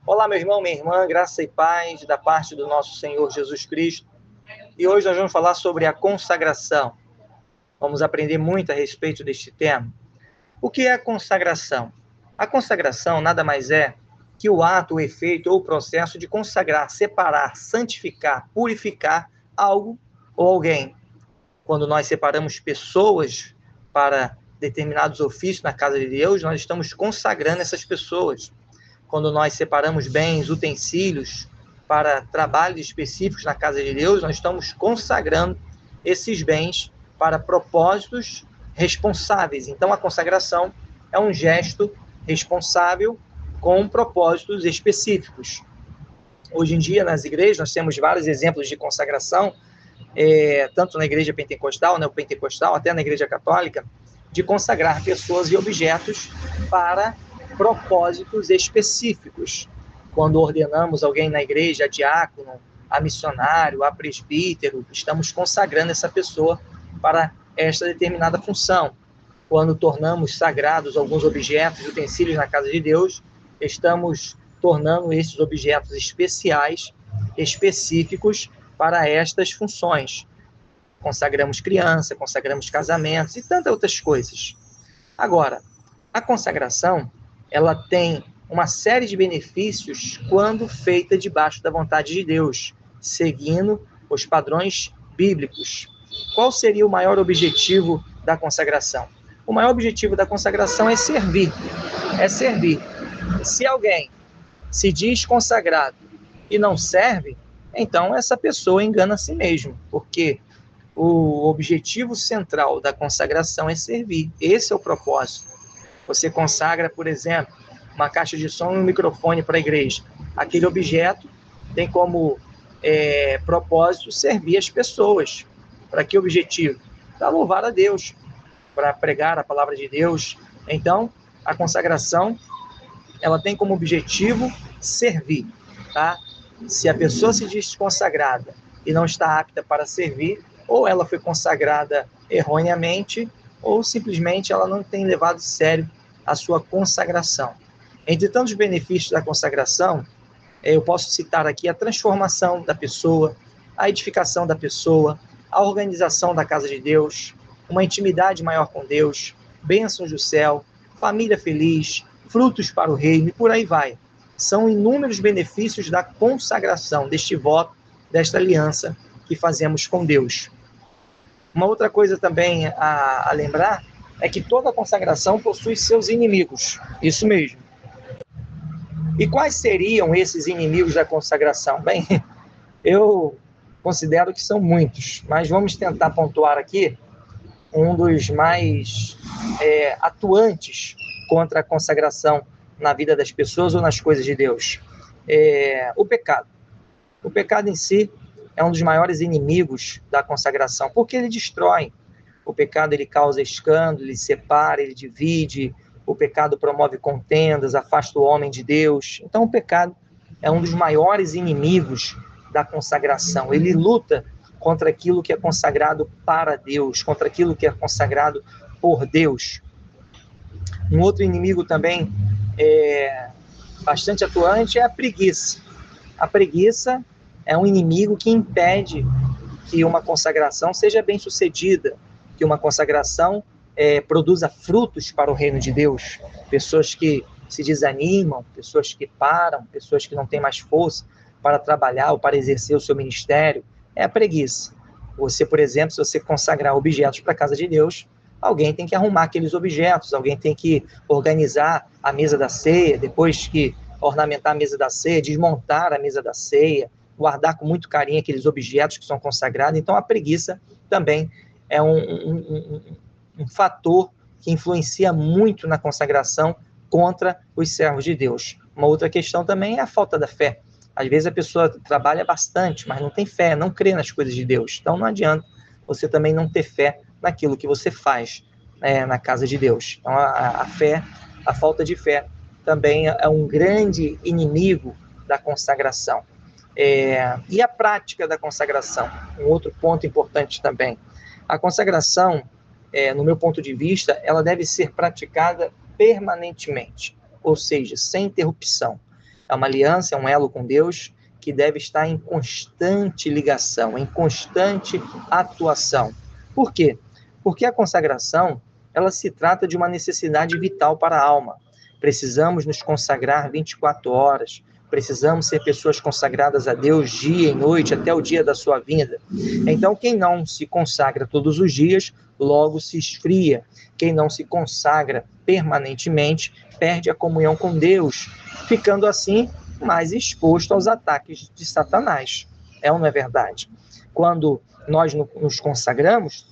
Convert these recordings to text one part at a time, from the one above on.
Olá, meu irmão, minha irmã, graça e paz da parte do nosso Senhor Jesus Cristo. E hoje nós vamos falar sobre a consagração. Vamos aprender muito a respeito deste tema. O que é a consagração? A consagração nada mais é que o ato, o efeito ou o processo de consagrar, separar, santificar, purificar algo ou alguém. Quando nós separamos pessoas para determinados ofícios na casa de Deus, nós estamos consagrando essas pessoas. Quando nós separamos bens, utensílios para trabalhos específicos na casa de Deus, nós estamos consagrando esses bens para propósitos responsáveis. Então, a consagração é um gesto responsável com propósitos específicos. Hoje em dia, nas igrejas, nós temos vários exemplos de consagração, tanto na igreja pentecostal, neopentecostal, até na igreja católica, de consagrar pessoas e objetos para propósitos específicos. Quando ordenamos alguém na igreja, a diácono, a missionário, a presbítero, estamos consagrando essa pessoa para esta determinada função. Quando tornamos sagrados alguns objetos e utensílios na casa de Deus, estamos tornando esses objetos especiais, específicos para estas funções. Consagramos criança, consagramos casamentos e tantas outras coisas. Agora, a consagração, ela tem uma série de benefícios quando feita debaixo da vontade de Deus, seguindo os padrões bíblicos. Qual seria o maior objetivo da consagração? O maior objetivo da consagração é servir. É servir. Se alguém se diz consagrado e não serve, então essa pessoa engana a si mesmo, porque o objetivo central da consagração é servir. Esse é o propósito. Você consagra, por exemplo, uma caixa de som e um microfone para a igreja. Aquele objeto tem como propósito servir as pessoas. Para que objetivo? Para louvar a Deus, para pregar a palavra de Deus. Então, a consagração, ela tem como objetivo servir, tá? Se a pessoa se diz consagrada e não está apta para servir, ou ela foi consagrada erroneamente, ou simplesmente ela não tem levado a sério a sua consagração. Entre tantos benefícios da consagração, eu posso citar aqui a transformação da pessoa, a edificação da pessoa, a organização da casa de Deus, uma intimidade maior com Deus, bênçãos do céu, família feliz, frutos para o reino e por aí vai. São inúmeros benefícios da consagração, deste voto, desta aliança que fazemos com Deus. Uma outra coisa também a lembrar é que toda consagração possui seus inimigos. Isso mesmo. E quais seriam esses inimigos da consagração? Bem, eu considero que são muitos, mas vamos tentar pontuar aqui um dos mais atuantes contra a consagração na vida das pessoas ou nas coisas de Deus. O pecado. O pecado em si é um dos maiores inimigos da consagração, porque ele destrói. O pecado, ele causa escândalo, ele separa, ele divide. O pecado promove contendas, afasta o homem de Deus. Então, o pecado é um dos maiores inimigos da consagração. Ele luta contra aquilo que é consagrado para Deus, contra aquilo que é consagrado por Deus. Um outro inimigo também bastante atuante é a preguiça. A preguiça é um inimigo que impede que uma consagração seja bem sucedida, que uma consagração produza frutos para o reino de Deus. Pessoas que se desanimam, pessoas que param, pessoas que não têm mais força para trabalhar ou para exercer o seu ministério, é a preguiça. Você, por exemplo, se você consagrar objetos para a casa de Deus, alguém tem que arrumar aqueles objetos, alguém tem que organizar a mesa da ceia, depois que ornamentar a mesa da ceia, desmontar a mesa da ceia, guardar com muito carinho aqueles objetos que são consagrados. Então, a preguiça também é um fator que influencia muito na consagração contra os servos de Deus. Uma outra questão também é a falta da fé. Às vezes a pessoa trabalha bastante, mas não tem fé, não crê nas coisas de Deus. Então, não adianta você também não ter fé naquilo que você faz na casa de Deus. Então, a fé, a falta de fé, também é um grande inimigo da consagração. E a prática da consagração, um outro ponto importante também. A consagração, no meu ponto de vista, ela deve ser praticada permanentemente, ou seja, sem interrupção. É uma aliança, é um elo com Deus que deve estar em constante ligação, em constante atuação. Por quê? Porque a consagração, ela se trata de uma necessidade vital para a alma. Precisamos nos consagrar 24 horas, precisamos ser pessoas consagradas a Deus dia e noite, até o dia da sua vinda. Então, quem não se consagra todos os dias, logo se esfria. Quem não se consagra permanentemente, perde a comunhão com Deus, ficando assim mais exposto aos ataques de Satanás. É ou não é verdade? Quando nós nos consagramos,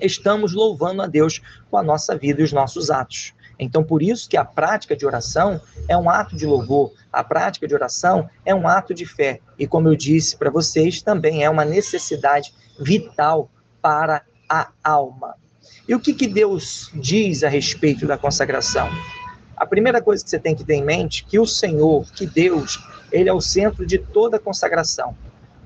estamos louvando a Deus com a nossa vida e os nossos atos. Então, por isso que a prática de oração é um ato de louvor, a prática de oração é um ato de fé. E como eu disse para vocês, também é uma necessidade vital para a alma. E o que Deus diz a respeito da consagração? A primeira coisa que você tem que ter em mente é que o Senhor, que Deus, ele é o centro de toda consagração.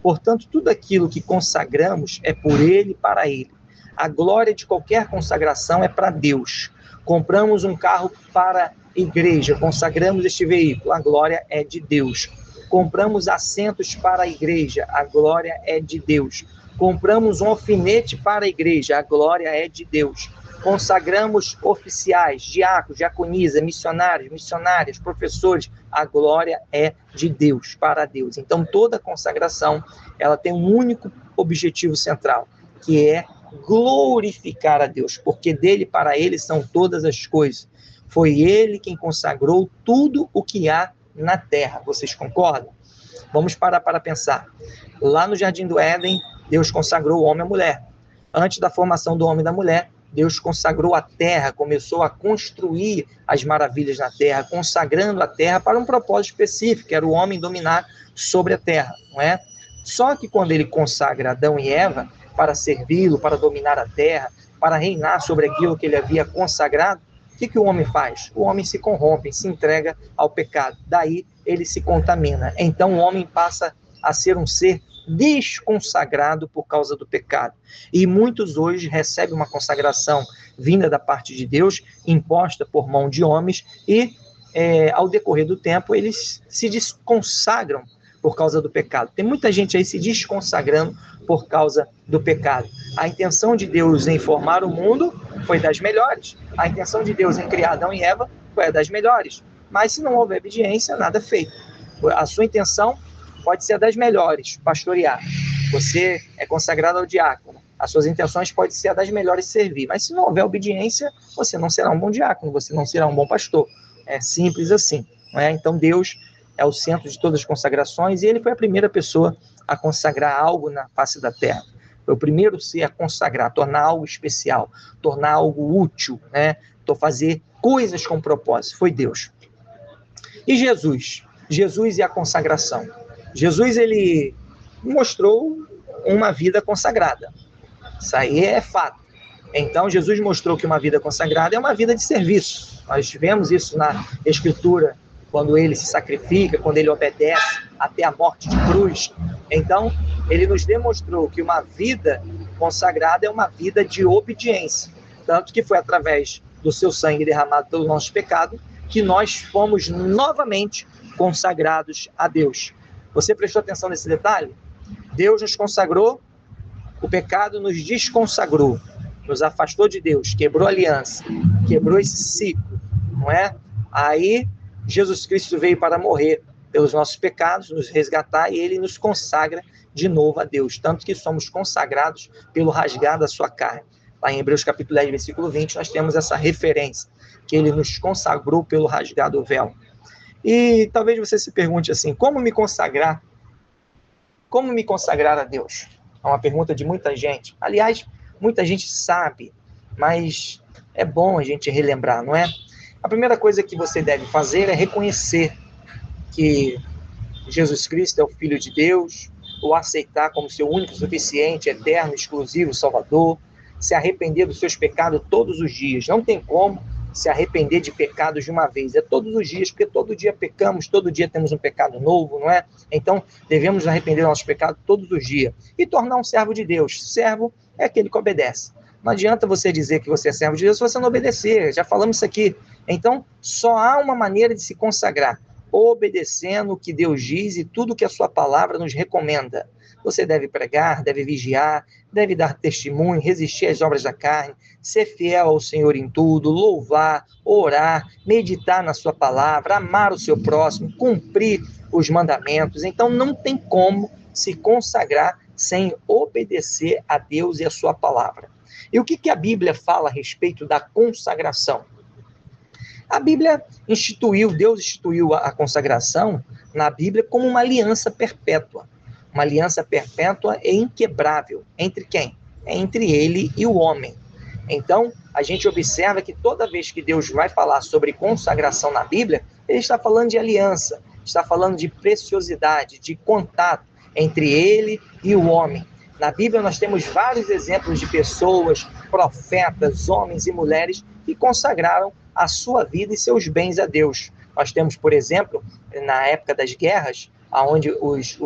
Portanto, tudo aquilo que consagramos é por Ele e para Ele. A glória de qualquer consagração é para Deus. Compramos um carro para a igreja, consagramos este veículo, a glória é de Deus. Compramos assentos para a igreja, a glória é de Deus. Compramos um alfinete para a igreja, a glória é de Deus. Consagramos oficiais, diáconos, diaconisa, missionários, missionárias, professores, a glória é de Deus, para Deus. Então, toda consagração, ela tem um único objetivo central, que é glorificar a Deus, porque dele para ele são todas as coisas. Foi ele quem consagrou tudo o que há na terra. Vocês concordam? Vamos parar para pensar. Lá no Jardim do Éden, Deus consagrou o homem e a mulher. Antes da formação do homem e da mulher, Deus consagrou a terra, começou a construir as maravilhas na terra, consagrando a terra para um propósito específico, que era o homem dominar sobre a terra, não é? Só que quando ele consagra Adão e Eva para servi-lo, para dominar a terra, para reinar sobre aquilo que ele havia consagrado, o que o homem faz? O homem se corrompe, se entrega ao pecado. Daí ele se contamina. Então o homem passa a ser um ser desconsagrado por causa do pecado. E muitos hoje recebem uma consagração vinda da parte de Deus, imposta por mão de homens, e ao decorrer do tempo eles se desconsagram por causa do pecado. Tem muita gente aí se desconsagrando por causa do pecado. A intenção de Deus em formar o mundo foi das melhores. A intenção de Deus em criar Adão e Eva foi a das melhores. Mas se não houver obediência, nada é feito. A sua intenção pode ser a das melhores, pastorear. Você é consagrado ao diácono. As suas intenções podem ser a das melhores, servir. Mas se não houver obediência, você não será um bom diácono, você não será um bom pastor. É simples assim, não é? Então Deus é o centro de todas as consagrações, e ele foi a primeira pessoa a consagrar algo na face da terra. Foi o primeiro ser a consagrar, tornar algo especial, tornar algo útil, né? Fazer coisas com propósito. Foi Deus. E Jesus? Jesus e a consagração. Jesus, ele mostrou uma vida consagrada. Isso aí é fato. Então, Jesus mostrou que uma vida consagrada é uma vida de serviço. Nós vemos isso na Escritura, quando ele se sacrifica, quando ele obedece até a morte de cruz. Então, ele nos demonstrou que uma vida consagrada é uma vida de obediência. Tanto que foi através do seu sangue derramado pelo nosso pecado que nós fomos novamente consagrados a Deus. Você prestou atenção nesse detalhe? Deus nos consagrou, o pecado nos desconsagrou, nos afastou de Deus, quebrou a aliança, quebrou esse ciclo, não é? Aí, Jesus Cristo veio para morrer pelos nossos pecados, nos resgatar, e ele nos consagra de novo a Deus, tanto que somos consagrados pelo rasgar da sua carne. Lá em Hebreus capítulo 10, versículo 20, nós temos essa referência, que ele nos consagrou pelo rasgar do véu. E talvez você se pergunte assim, como me consagrar? Como me consagrar a Deus? É uma pergunta de muita gente. Aliás, muita gente sabe, mas é bom a gente relembrar, não é? A primeira coisa que você deve fazer é reconhecer que Jesus Cristo é o Filho de Deus, o aceitar como seu único, suficiente, eterno, exclusivo Salvador, se arrepender dos seus pecados todos os dias. Não tem como se arrepender de pecados de uma vez, é todos os dias, porque todo dia pecamos, todo dia temos um pecado novo, não é? Então, devemos nos arrepender dos nossos pecados todos os dias e tornar um servo de Deus. Servo é aquele que obedece. Não adianta você dizer que você é servo de Deus se você não obedecer, já falamos isso aqui. Então, só há uma maneira de se consagrar, obedecendo o que Deus diz e tudo que a sua palavra nos recomenda. Você deve pregar, deve vigiar, deve dar testemunho, resistir às obras da carne, ser fiel ao Senhor em tudo, louvar, orar, meditar na sua palavra, amar o seu próximo, cumprir os mandamentos. Então não tem como se consagrar sem obedecer a Deus e a sua palavra. E o que a Bíblia fala a respeito da consagração? A Bíblia Deus instituiu a consagração na Bíblia como uma aliança perpétua. Uma aliança perpétua e inquebrável. Entre quem? Entre ele e o homem. Então, a gente observa que toda vez que Deus vai falar sobre consagração na Bíblia, ele está falando de aliança, está falando de preciosidade, de contato entre ele e o homem. Na Bíblia nós temos vários exemplos de pessoas, profetas, homens e mulheres que consagraram a sua vida e seus bens a Deus. Nós temos, por exemplo, na época das guerras, onde os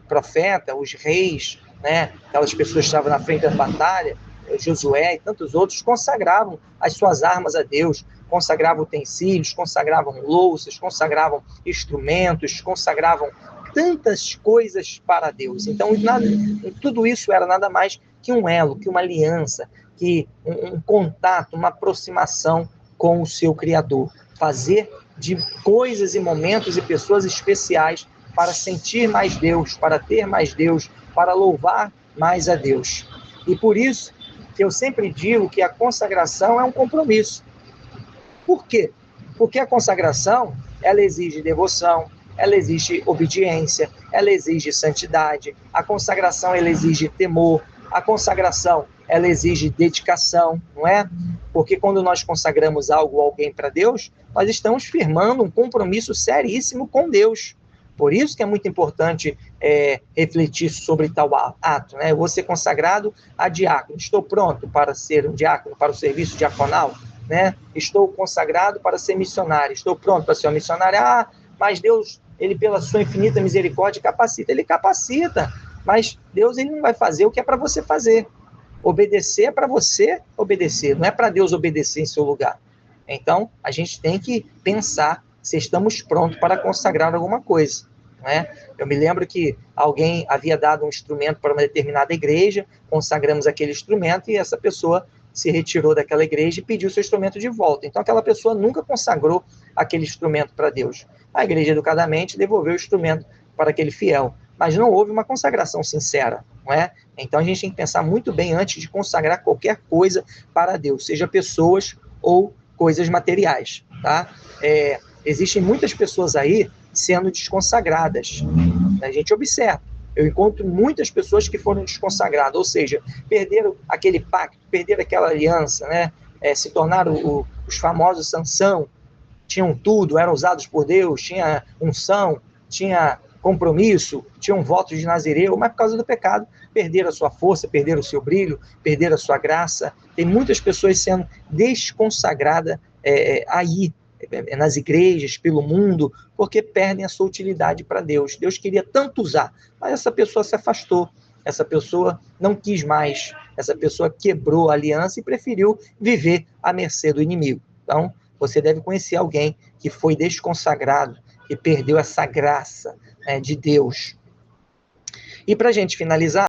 profetas, os reis, né, aquelas pessoas que estavam na frente da batalha, Josué e tantos outros, consagravam as suas armas a Deus, consagravam utensílios, consagravam louças, consagravam instrumentos, consagravam tantas coisas para Deus. Então, tudo isso era nada mais que um elo, que uma aliança, que um contato, uma aproximação com o seu Criador. Fazer de coisas e momentos e pessoas especiais para sentir mais Deus, para ter mais Deus, para louvar mais a Deus. E por isso que eu sempre digo que a consagração é um compromisso. Por quê? Porque a consagração, ela exige devoção, ela exige obediência, ela exige santidade, a consagração, ela exige temor, a consagração, ela exige dedicação, não é? Porque quando nós consagramos algo ou alguém para Deus, nós estamos firmando um compromisso seríssimo com Deus. Por isso que é muito importante refletir sobre tal ato, né? Eu vou ser consagrado a diácono, estou pronto para ser um diácono, para o serviço diaconal, né? Estou consagrado para ser missionário, estou pronto para ser um missionário. Mas Deus, ele pela sua infinita misericórdia capacita. Ele capacita, mas Deus, ele não vai fazer o que é para você fazer. Obedecer é para você obedecer, não é para Deus obedecer em seu lugar. Então, a gente tem que pensar se estamos prontos para consagrar alguma coisa, né? Eu me lembro que alguém havia dado um instrumento para uma determinada igreja, consagramos aquele instrumento e essa pessoa se retirou daquela igreja e pediu seu instrumento de volta. Então, aquela pessoa nunca consagrou aquele instrumento para Deus. A igreja, educadamente, devolveu o instrumento para aquele fiel, mas não houve uma consagração sincera, não é? Então, a gente tem que pensar muito bem antes de consagrar qualquer coisa para Deus, seja pessoas ou coisas materiais, tá? Existem muitas pessoas aí sendo desconsagradas. A gente observa. Eu encontro muitas pessoas que foram desconsagradas, ou seja, perderam aquele pacto, perderam aquela aliança, né? Se tornaram os famosos Sansão, tinham tudo, eram usados por Deus, tinha unção, tinha compromisso, tinham votos de Nazireu, mas por causa do pecado, perderam a sua força, perderam o seu brilho, perderam a sua graça. Tem muitas pessoas sendo desconsagradas aí, nas igrejas, pelo mundo, porque perdem a sua utilidade para Deus. Deus queria tanto usar, mas essa pessoa se afastou, essa pessoa não quis mais, essa pessoa quebrou a aliança e preferiu viver à mercê do inimigo. Então, você deve conhecer alguém que foi desconsagrado, que perdeu essa graça, né, de Deus. E para a gente finalizar,